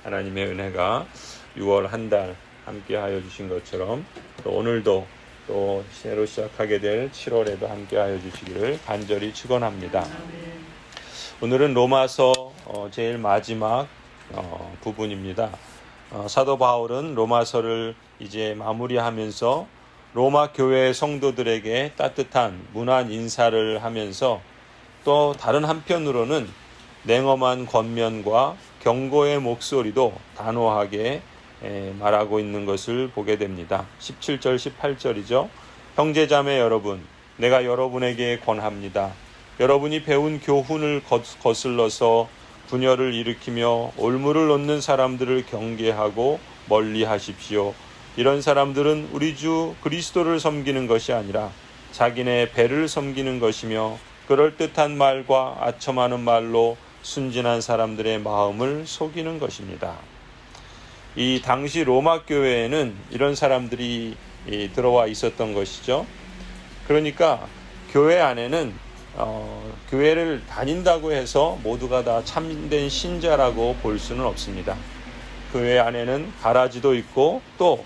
하나님의 은혜가 6월 한 달 함께하여 주신 것처럼 또 오늘도 또 새로 시작하게 될 7월에도 함께하여 주시기를 간절히 축원합니다. 오늘은 로마서 제일 마지막 부분입니다. 사도 바울은 로마서를 이제 마무리하면서 로마 교회 성도들에게 따뜻한 문안 인사를 하면서 또 다른 한편으로는 냉엄한 권면과 경고의 목소리도 단호하게 말하고 있는 것을 보게 됩니다. 17절 18절이죠. 형제자매 여러분, 내가 여러분에게 권합니다. 여러분이 배운 교훈을 거슬러서 분열을 일으키며 올무를 놓는 사람들을 경계하고 멀리하십시오. 이런 사람들은 우리 주 그리스도를 섬기는 것이 아니라 자기네 배를 섬기는 것이며 그럴듯한 말과 아첨하는 말로 순진한 사람들의 마음을 속이는 것입니다. 이 당시 로마 교회에는 이런 사람들이 들어와 있었던 것이죠. 그러니까 교회 안에는 교회를 다닌다고 해서 모두가 다 참된 신자라고 볼 수는 없습니다. 교회 안에는 가라지도 있고 또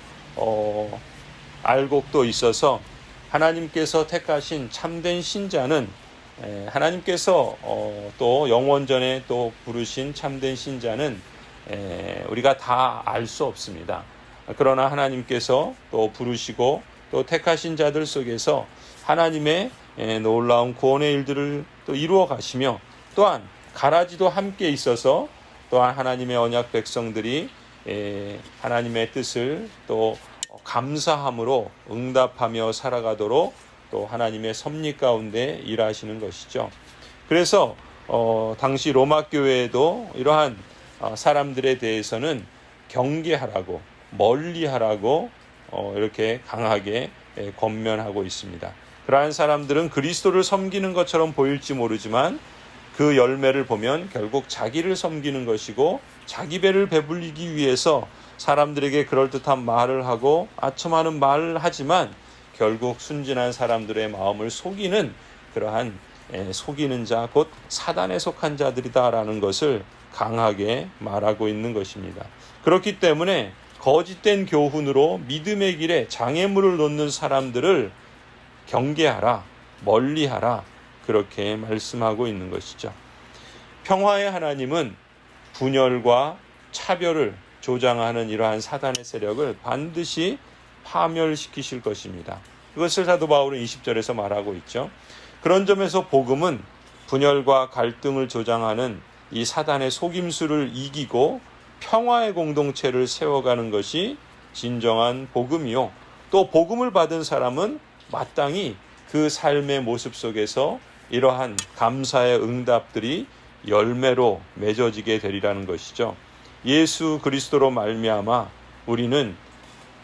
알곡도 있어서 하나님께서 택하신 참된 신자는 하나님께서 또 영원전에 또 부르신 참된 신자는 우리가 다 알 수 없습니다. 그러나 하나님께서 또 부르시고 또 택하신 자들 속에서 하나님의 놀라운 구원의 일들을 또 이루어 가시며 또한 가라지도 함께 있어서 또한 하나님의 언약 백성들이 하나님의 뜻을 또 감사함으로 응답하며 살아가도록 또 하나님의 섭리 가운데 일하시는 것이죠. 그래서 당시 로마 교회에도 이러한 사람들에 대해서는 경계하라고 멀리하라고 이렇게 강하게 권면하고 있습니다. 그러한 사람들은 그리스도를 섬기는 것처럼 보일지 모르지만 그 열매를 보면 결국 자기를 섬기는 것이고 자기 배를 배불리기 위해서 사람들에게 그럴듯한 말을 하고 아첨하는 말을 하지만 결국 순진한 사람들의 마음을 속이는 그러한 속이는 자 곧 사단에 속한 자들이다라는 것을 강하게 말하고 있는 것입니다. 그렇기 때문에 거짓된 교훈으로 믿음의 길에 장애물을 놓는 사람들을 경계하라, 멀리하라 그렇게 말씀하고 있는 것이죠. 평화의 하나님은 분열과 차별을 조장하는 이러한 사단의 세력을 반드시 파멸시키실 것입니다. 그것을 사도 바울은 20절에서 말하고 있죠. 그런 점에서 복음은 분열과 갈등을 조장하는 이 사단의 속임수를 이기고 평화의 공동체를 세워가는 것이 진정한 복음이요. 또 복음을 받은 사람은 마땅히 그 삶의 모습 속에서 이러한 감사의 응답들이 열매로 맺어지게 되리라는 것이죠. 예수 그리스도로 말미암아 우리는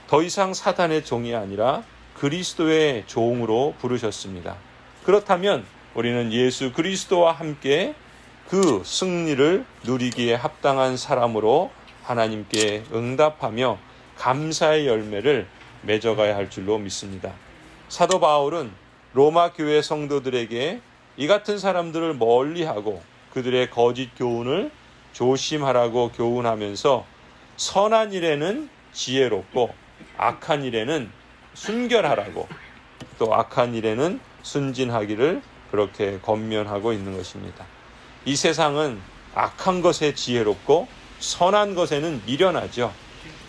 더 이상 사단의 종이 아니라 그리스도의 종으로 부르셨습니다. 그렇다면 우리는 예수 그리스도와 함께 그 승리를 누리기에 합당한 사람으로 하나님께 응답하며 감사의 열매를 맺어가야 할 줄로 믿습니다. 사도 바울은 로마 교회 성도들에게 이 같은 사람들을 멀리하고 그들의 거짓 교훈을 조심하라고 교훈하면서 선한 일에는 지혜롭고 악한 일에는 순결하라고 또 악한 일에는 순진하기를 그렇게 권면하고 있는 것입니다. 이 세상은 악한 것에 지혜롭고 선한 것에는 미련하죠.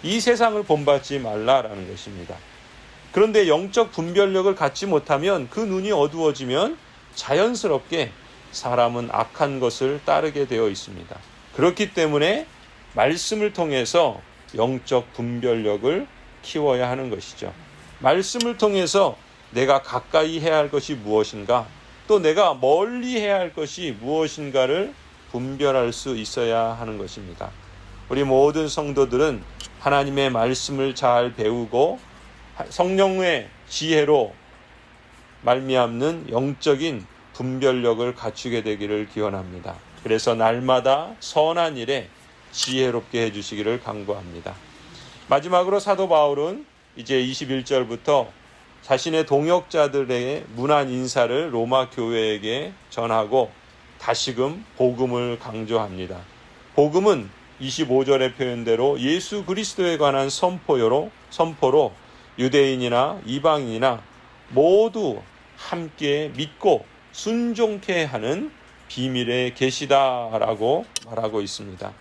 이 세상을 본받지 말라라는 것입니다. 그런데 영적 분별력을 갖지 못하면 그 눈이 어두워지면 자연스럽게 사람은 악한 것을 따르게 되어 있습니다. 그렇기 때문에 말씀을 통해서 영적 분별력을 키워야 하는 것이죠. 말씀을 통해서 내가 가까이 해야 할 것이 무엇인가, 또 내가 멀리 해야 할 것이 무엇인가를 분별할 수 있어야 하는 것입니다. 우리 모든 성도들은 하나님의 말씀을 잘 배우고 성령의 지혜로 말미암는 영적인 분별력을 갖추게 되기를 기원합니다. 그래서 날마다 선한 일에 지혜롭게 해주시기를 간구합니다. 마지막으로 사도 바울은 이제 21절부터 자신의 동역자들의 문안 인사를 로마 교회에게 전하고 다시금 복음을 강조합니다. 복음은 25절의 표현대로 예수 그리스도에 관한 선포로 유대인이나 이방인이나 모두 함께 믿고 순종케 하는 비밀의 계시다라고 말하고 있습니다.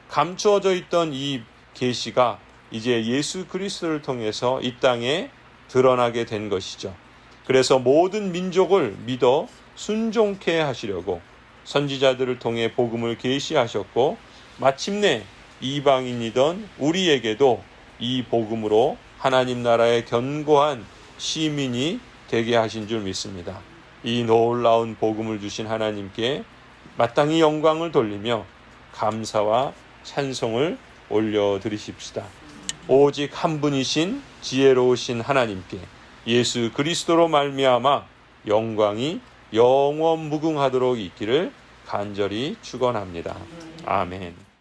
감추어져 있던 이 계시가 이제 예수 그리스도를 통해서 이 땅에 드러나게 된 것이죠. 그래서 모든 민족을 믿어 순종케 하시려고 선지자들을 통해 복음을 계시하셨고 마침내 이방인이던 우리에게도 이 복음으로 하나님 나라의 견고한 시민이 되게 하신 줄 믿습니다. 이 놀라운 복음을 주신 하나님께 마땅히 영광을 돌리며 감사와 찬송을 올려드리십시다. 오직 한 분이신 지혜로우신 하나님께 예수 그리스도로 말미암아 영광이 영원 무궁하도록 있기를 간절히 축원합니다. 아멘.